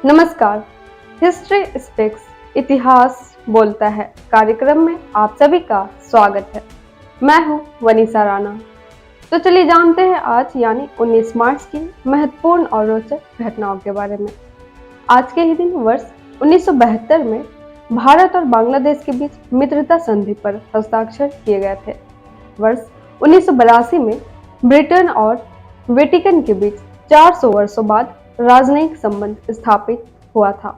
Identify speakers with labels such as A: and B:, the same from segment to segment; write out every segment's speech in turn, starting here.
A: नमस्कार। History speaks इतिहास बोलता है कार्यक्रम में आप सभी का स्वागत है। मैं हूं वनीसा राणा। तो चलिए जानते हैं आज यानी 19 मार्च की महत्वपूर्ण और रोचक घटनाओं के बारे में। आज के ही दिन वर्ष 1972 में भारत और बांग्लादेश के बीच मित्रता संधि पर हस्ताक्षर किए गए थे। वर्ष 1982 में ब्रिटेन और वेटिकन के बीच 400 वर्षों बाद राजनयिक संबंध स्थापित हुआ था।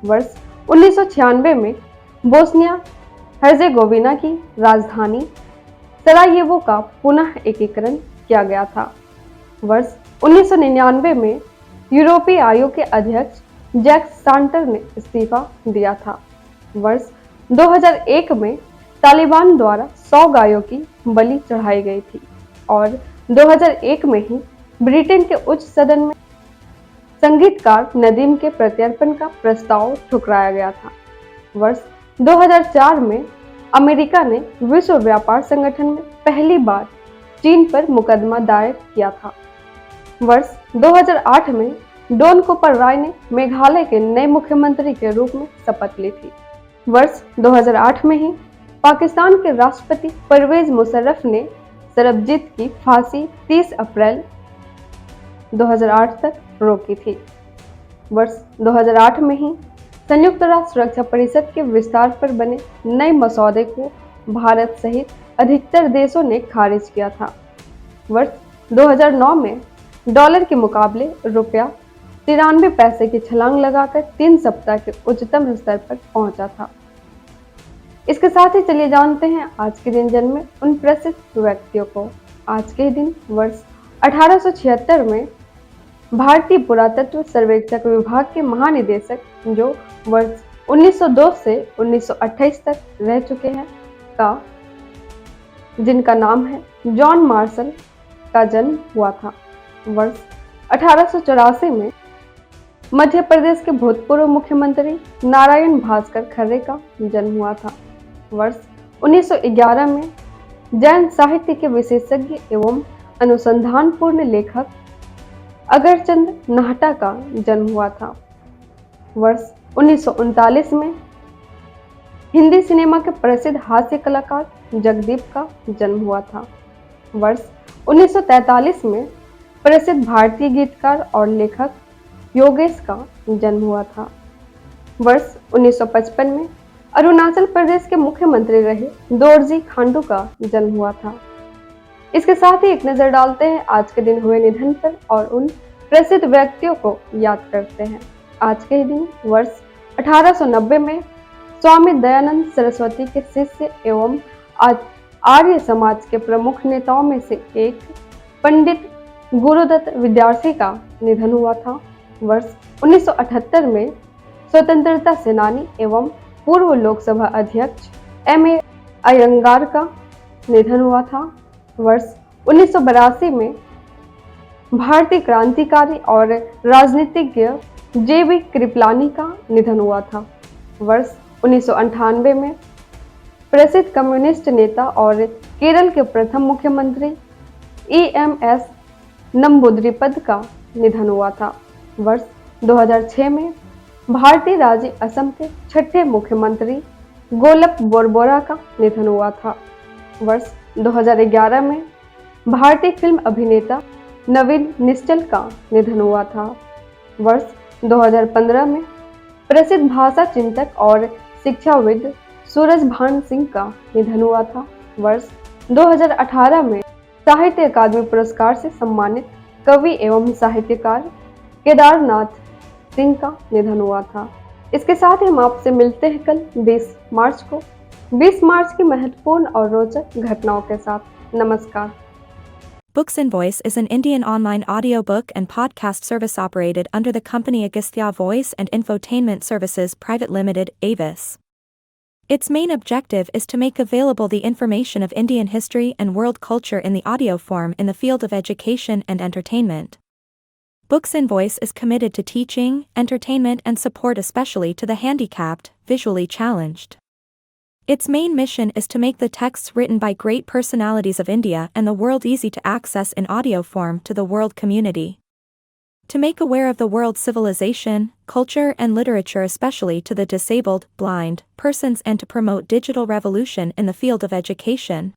A: वर्ष 1996 में बोस्निया हर्जेगोविना की राजधानी सरायेवो का पुनः एकीकरण किया गया था। वर्ष 1999 में यूरोपीय आयोग के अध्यक्ष जैक्स सांटर ने इस्तीफा दिया था। वर्ष 2001 में तालिबान द्वारा 100 गायों की बलि चढ़ाई गई थी और 2001 में ही ब्रिटेन के उच्च सदन में संगीतकार नदीम के प्रत्यर्पण का प्रस्ताव ठुकराया गया था। वर्ष 2004 में अमेरिका ने विश्व व्यापार संगठन में पहली बार चीन पर मुकदमा दायर किया था। वर्ष 2008 में डोन कुपर राय ने मेघालय के नए मुख्यमंत्री के रूप में शपथ ली थी। वर्ष 2008 में ही पाकिस्तान के राष्ट्रपति परवेज मुशर्रफ ने सरबजीत की फांसी 30 अप्रैल 2008 तक रोकी थी। वर्ष 2008 में ही संयुक्त राष्ट्र सुरक्षा परिषद के विस्तार पर बने नए मसौदे को भारत सहित अधिकतर देशों ने खारिज किया था। वर्ष 2009 में डॉलर के मुकाबले रुपया 93 पैसे की छलांग लगाकर 3 सप्ताह के उच्चतम स्तर पर पहुंचा था। इसके साथ ही चलिए जानते हैं आज के दिन जन्मे उन प्रसिद्ध व्यक्तियों को। आज के दिन वर्ष 1876 में भारतीय पुरातत्व सर्वेक्षक विभाग के महानिदेशक जो वर्ष 1902 से 1928 तक रह चुके हैं जिनका नाम है जॉन मार्शल का जन्म हुआ था। वर्ष 1884 में मध्य प्रदेश के भूतपूर्व मुख्यमंत्री नारायण भास्कर खर्रे का जन्म हुआ था। वर्ष 1911 में जैन साहित्य के विशेषज्ञ एवं अनुसंधानपूर्ण लेखक अगरचंद नाहटा का जन्म हुआ था। वर्ष 1939 में हिंदी सिनेमा के प्रसिद्ध हास्य कलाकार जगदीप का जन्म हुआ था। वर्ष 1943 में प्रसिद्ध भारतीय गीतकार और लेखक योगेश का जन्म हुआ था। वर्ष 1955 में अरुणाचल प्रदेश के मुख्यमंत्री रहे दोरजी खांडू का जन्म हुआ था। इसके साथ ही एक नजर डालते हैं आज के दिन हुए निधन पर और उन प्रसिद्ध व्यक्तियों को याद करते हैं। आज के ही दिन वर्ष 1890 में स्वामी दयानंद सरस्वती के शिष्य एवं आर्य समाज के प्रमुख नेताओं में से एक पंडित गुरुदत्त विद्यार्थी का निधन हुआ था। वर्ष 1978 में स्वतंत्रता सेनानी एवं पूर्व लोकसभा अध्यक्ष M.A. अयंगार का निधन हुआ था। वर्ष 1982 में भारतीय क्रांतिकारी और राजनीतिज्ञ J.B. कृपलानी का निधन हुआ था। वर्ष 1998 में प्रसिद्ध कम्युनिस्ट नेता और केरल के प्रथम मुख्यमंत्री E.M.S. नंबूद्रिपद का निधन हुआ था। वर्ष 2006 में भारतीय राज्य असम के छठे मुख्यमंत्री गोलप बोरबोरा का निधन हुआ था। वर्ष 2011 में भारतीय फिल्म अभिनेता नवीन निश्चल का निधन हुआ था। वर्ष 2015 में प्रसिद्ध भाषा चिंतक और शिक्षाविद सूरजभान सिंह का निधन हुआ था। वर्ष 2018 में साहित्य अकादमी पुरस्कार से सम्मानित कवि एवं साहित्यकार केदारनाथ सिंह का निधन हुआ था। इसके साथ ही हम आपसे मिलते हैं कल 20 मार्च को 20 मार्च की महत्वपूर्ण और रोचक घटनाओं के साथ। नमस्कार।
B: Books and Voice is an Indian online audiobook and podcast service operated under the company Agastya Voice and Infotainment Services Private Limited, Avis. Its main objective is to make available the information of Indian history and world culture in the audio form in the field of education and entertainment. Books and Voice is committed to teaching, entertainment and support especially to the handicapped, visually challenged. Its main mission is to make the texts written by great personalities of India and the world easy to access in audio form to the world community. to make aware of the world's civilization, culture and literature, especially to the disabled, blind, persons, and to promote digital revolution in the field of education.